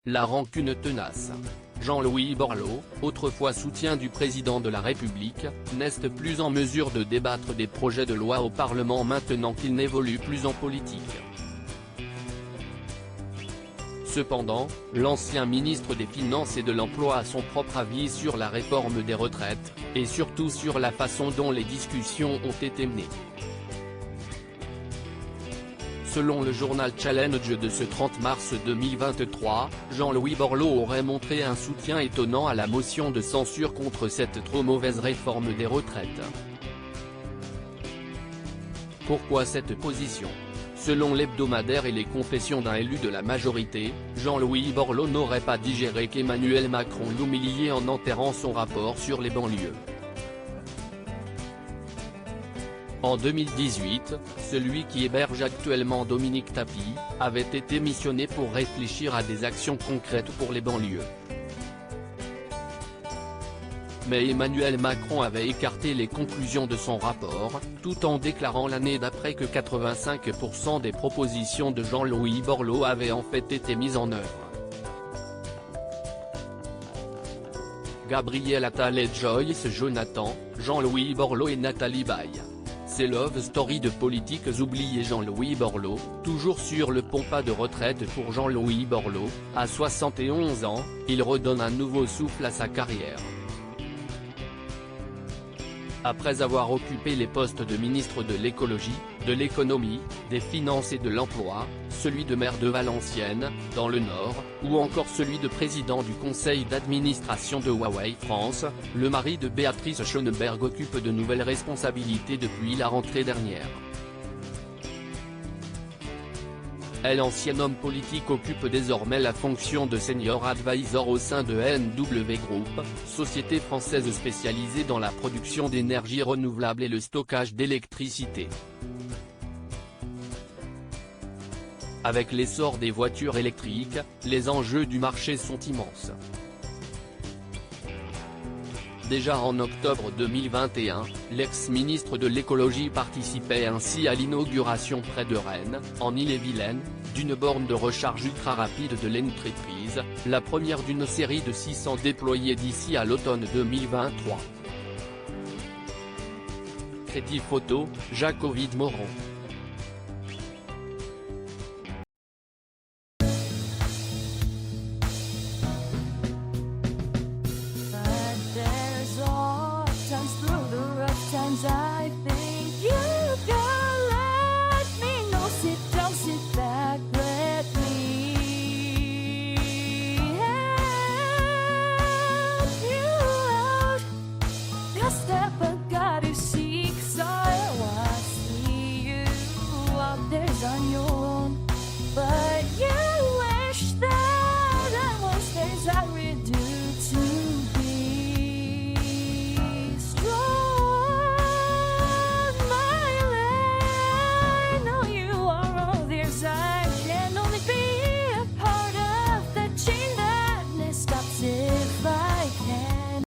La rancune tenace. Jean-Louis Borloo, autrefois soutien du président de la République, n'est plus en mesure de débattre des projets de loi au Parlement maintenant qu'il n'évolue plus en politique. Cependant, l'ancien ministre des Finances et de l'Emploi a son propre avis sur la réforme des retraites, et surtout sur la façon dont les discussions ont été menées. Selon le journal Challenge de ce 30 mars 2023, Jean-Louis Borloo aurait montré un soutien étonnant à la motion de censure contre cette trop mauvaise réforme des retraites. Pourquoi cette position ? Selon l'hebdomadaire et les confessions d'un élu de la majorité, Jean-Louis Borloo n'aurait pas digéré qu'Emmanuel Macron l'humiliait en enterrant son rapport sur les banlieues. En 2018, celui qui héberge actuellement Dominique Tapie, avait été missionné pour réfléchir à des actions concrètes pour les banlieues. Mais Emmanuel Macron avait écarté les conclusions de son rapport, tout en déclarant l'année d'après que 85% des propositions de Jean-Louis Borloo avaient en fait été mises en œuvre. Gabriel Attal et Joyce Jonathan, Jean-Louis Borloo et Nathalie Baye. C'est Love Story de politiques oubliés. Jean-Louis Borloo, toujours sur le pont. Pas de retraite pour Jean-Louis Borloo, à 71 ans, il redonne un nouveau souffle à sa carrière. Après avoir occupé les postes de ministre de l'écologie, de l'économie, des finances et de l'emploi, celui de maire de Valenciennes, dans le Nord, ou encore celui de président du conseil d'administration de Huawei France, le mari de Béatrice Schoenberg occupe de nouvelles responsabilités depuis la rentrée dernière. L'ancien homme politique occupe désormais la fonction de senior advisor au sein de NW Group, société française spécialisée dans la production d'énergie renouvelable et le stockage d'électricité. Avec l'essor des voitures électriques, les enjeux du marché sont immenses. Déjà en octobre 2021, l'ex-ministre de l'écologie participait ainsi à l'inauguration près de Rennes, en Ille-et-Vilaine, d'une borne de recharge ultra rapide de l'entreprise, la première d'une série de 600 déployées d'ici à l'automne 2023. Crédit photo, Jacques-Ovid Moron. I've been